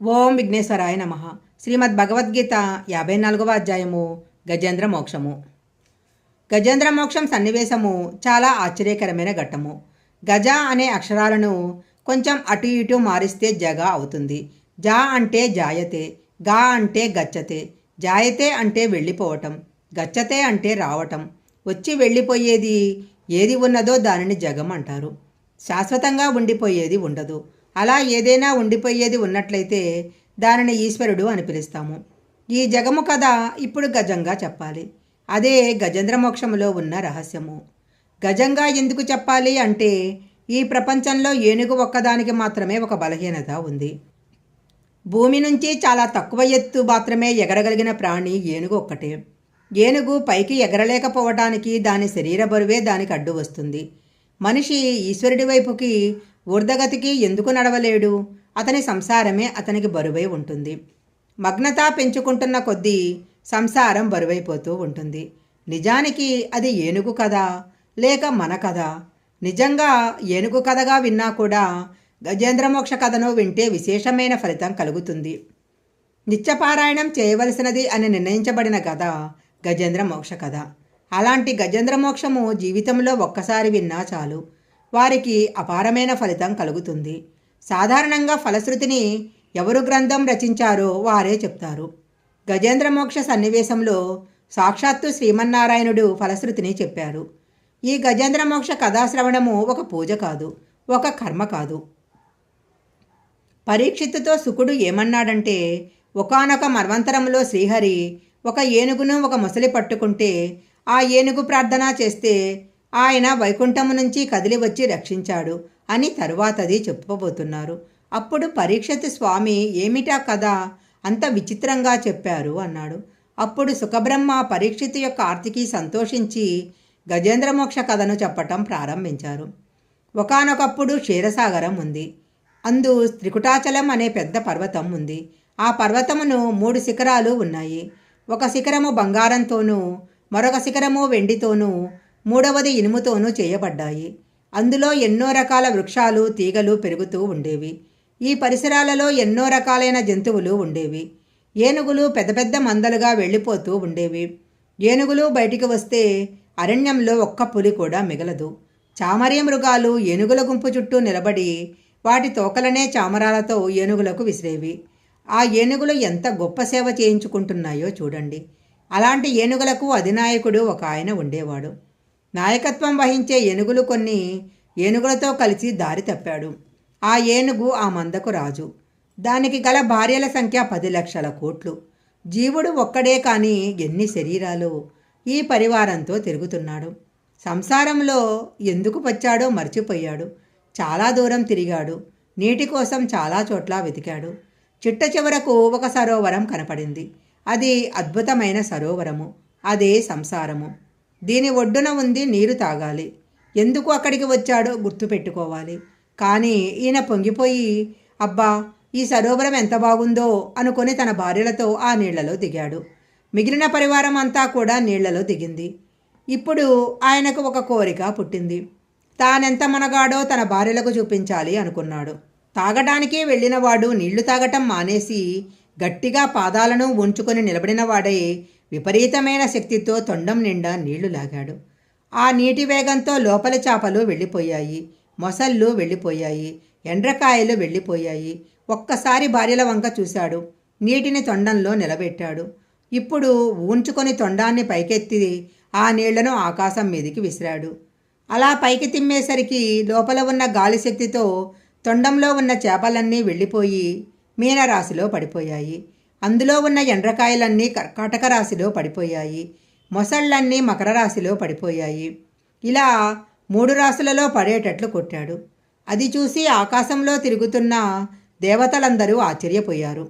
ఓం విఘ్నేశ్వరాయ నమ. శ్రీమద్ భగవద్గీత 54వ అధ్యాయము గజేంద్ర మోక్షము. గజేంద్ర మోక్షం సన్నివేశము చాలా ఆశ్చర్యకరమైన ఘట్టము. గజ అనే అక్షరాలను కొంచెం అటు ఇటు మారిస్తే జగా అవుతుంది. జా అంటే జాయతే, గా అంటే గచ్చతే, జాయతే అంటే వెళ్ళిపోవటం, గచ్చతే అంటే రావటం. వచ్చి వెళ్ళిపోయేది ఏది ఉన్నదో దానిని జగం అంటారు. శాశ్వతంగా ఉండిపోయేది ఉండదు. అలా ఏదైనా ఉండిపోయేది ఉన్నట్లయితే దానిని ఈశ్వరుడు అని పిలుస్తాము. ఈ జగము కథ ఇప్పుడు గజంగా చెప్పాలి. అదే గజేంద్ర మోక్షములో ఉన్న రహస్యము. గజంగా ఎందుకు చెప్పాలి అంటే ఈ ప్రపంచంలో ఏనుగు ఒక్కదానికి మాత్రమే ఒక బలహీనత ఉంది. భూమి నుంచి చాలా తక్కువ ఎత్తు మాత్రమే ఎగరగలిగిన ప్రాణి ఏనుగు ఒక్కటే. ఏనుగు పైకి ఎగరలేకపోవటానికి దాని శరీర బరువే దానికి అడ్డు వస్తుంది. మనిషి ఈశ్వరుడి వైపుకి ఊర్ధగతికి ఎందుకు నడవలేడు? అతని సంసారమే అతనికి బరువై ఉంటుంది. మగ్నత పెంచుకుంటున్న కొద్దీ సంసారం బరువైపోతూ ఉంటుంది. నిజానికి అది ఏనుగు కథ లేక మన కథ? నిజంగా ఏనుగు కథగా విన్నా కూడా గజేంద్రమోక్ష కథను వింటే విశేషమైన ఫలితం కలుగుతుంది. నిత్యపారాయణం చేయవలసినది అని నిర్ణయించబడిన కథ గజేంద్ర మోక్ష కథ. అలాంటి గజేంద్ర మోక్షము జీవితంలో ఒక్కసారి విన్నా చాలు, వారికి అపారమైన ఫలితం కలుగుతుంది. సాధారణంగా ఫలశ్రుతిని ఎవరు గ్రంథం రచించారో వారే చెప్తారు. గజేంద్ర మోక్ష సన్నివేశంలో సాక్షాత్తు శ్రీమన్నారాయణుడు ఫలశ్రుతిని చెప్పారు. ఈ గజేంద్ర మోక్ష కథాశ్రవణము ఒక పూజ కాదు, ఒక కర్మ కాదు. పరీక్షిత్తుతో శుకుడు ఏమన్నాడంటే, ఒకానొక మన్వంతరంలో శ్రీహరి ఒక ఏనుగును ఒక మొసలి పట్టుకుంటే ఆ ఏనుగు ప్రార్థన చేస్తే ఆయన వైకుంఠము నుంచి కదిలి వచ్చి రక్షించాడు అని తరువాతది చెప్పబోతున్నారు. అప్పుడు పరీక్షిత్ స్వామి ఏమిటా కథ అంత విచిత్రంగా చెప్పారు అన్నాడు. అప్పుడు సుఖబ్రహ్మ పరీక్షిత్ యొక్క ఆర్తికి సంతోషించి గజేంద్రమోక్ష కథను చెప్పటం ప్రారంభించారు. ఒకానొకప్పుడు క్షీరసాగరం ఉంది. అందు త్రికుటాచలం అనే పెద్ద పర్వతం ఉంది. ఆ పర్వతమును 3 శిఖరాలు ఉన్నాయి. ఒక శిఖరము బంగారంతోనూ, మరొక శిఖరము వెండితోనూ, మూడవది ఇనుముతోనూ చేయబడ్డాయి. అందులో ఎన్నో రకాల వృక్షాలు తీగలు పెరుగుతూ ఉండేవి. ఈ పరిసరాలలో ఎన్నో రకాలైన జంతువులు ఉండేవి. ఏనుగులు పెద్ద పెద్ద మందలుగా వెళ్ళిపోతూ ఉండేవి. ఏనుగులు బయటికి వస్తే అరణ్యంలో ఒక్క పులి కూడా మిగలదు. చామరీ మృగాలు ఏనుగుల గుంపు చుట్టూ నిలబడి వాటి తోకలనే చామరాలతో ఏనుగులకు విసిరేవి. ఆ ఏనుగులు ఎంత గొప్ప సేవ చేయించుకుంటున్నాయో చూడండి. అలాంటి ఏనుగులకు అధినాయకుడు ఒక ఆయన ఉండేవాడు. నాయకత్వం వహించే ఏనుగులు కొన్ని ఏనుగులతో కలిసి దారి తప్పాడు. ఆ ఏనుగు ఆ మందకు రాజు. దానికి గల భార్యల సంఖ్య 10 లక్షల కోట్లు. జీవుడు ఒక్కడే కానీ ఎన్ని శరీరాలు! ఈ పరివారంతో తిరుగుతున్నాడు. సంసారంలో ఎందుకు వచ్చాడో మర్చిపోయాడు. చాలా దూరం తిరిగాడు. నీటి కోసం చాలా చోట్ల వెతికాడు. చిట్ట చివరకు ఒక సరోవరం కనపడింది. అది అద్భుతమైన సరోవరము. అదే సంసారము. దీని ఒడ్డున ఉంది, నీరు తాగాలి. ఎందుకు అక్కడికి వచ్చాడో గుర్తుపెట్టుకోవాలి. కానీ ఈయన పొంగిపోయి, అబ్బా ఈ సరోవరం ఎంత బాగుందో అనుకొని తన భార్యలతో ఆ నీళ్లలో దిగాడు. మిగిలిన పరివారం అంతా కూడా నీళ్లలో దిగింది. ఇప్పుడు ఆయనకు ఒక కోరిక పుట్టింది. తానెంత మనగాడో తన భార్యలకు చూపించాలి అనుకున్నాడు. తాగడానికి వెళ్ళినవాడు నీళ్లు తాగటం మానేసి గట్టిగా పాదాలను ఉంచుకొని నిలబడినవాడై విపరీతమైన శక్తితో తొండం నిండా నీళ్లు లాగాడు. ఆ నీటి వేగంతో లోపలి చేపలు వెళ్ళిపోయాయి, మొసళ్ళు వెళ్ళిపోయాయి, ఎండ్రకాయలు వెళ్ళిపోయాయి. ఒక్కసారి భార్యల వంక చూశాడు. నీటిని తొండంలో నిలబెట్టాడు. ఇప్పుడు ఊంచుకొని తొండాన్ని పైకెత్తి ఆ నీళ్లను ఆకాశం మీదికి విసిరాడు. అలా పైకి తిమ్మేసరికి లోపల ఉన్న గాలి శక్తితో తొండంలో ఉన్న చేపలన్నీ వెళ్ళిపోయి మీనరాశిలో పడిపోయాయి. అందులో ఉన్న ఎండ్రకాయలన్నీ కర్కాటక రాశిలో పడిపోయాయి. మొసళ్ళన్నీ మకర రాశిలో పడిపోయాయి. ఇలా 3 రాశులలో పడేటట్లు కొట్టాడు. అది చూసి ఆకాశంలో తిరుగుతున్న దేవతలందరూ ఆశ్చర్యపోయారు.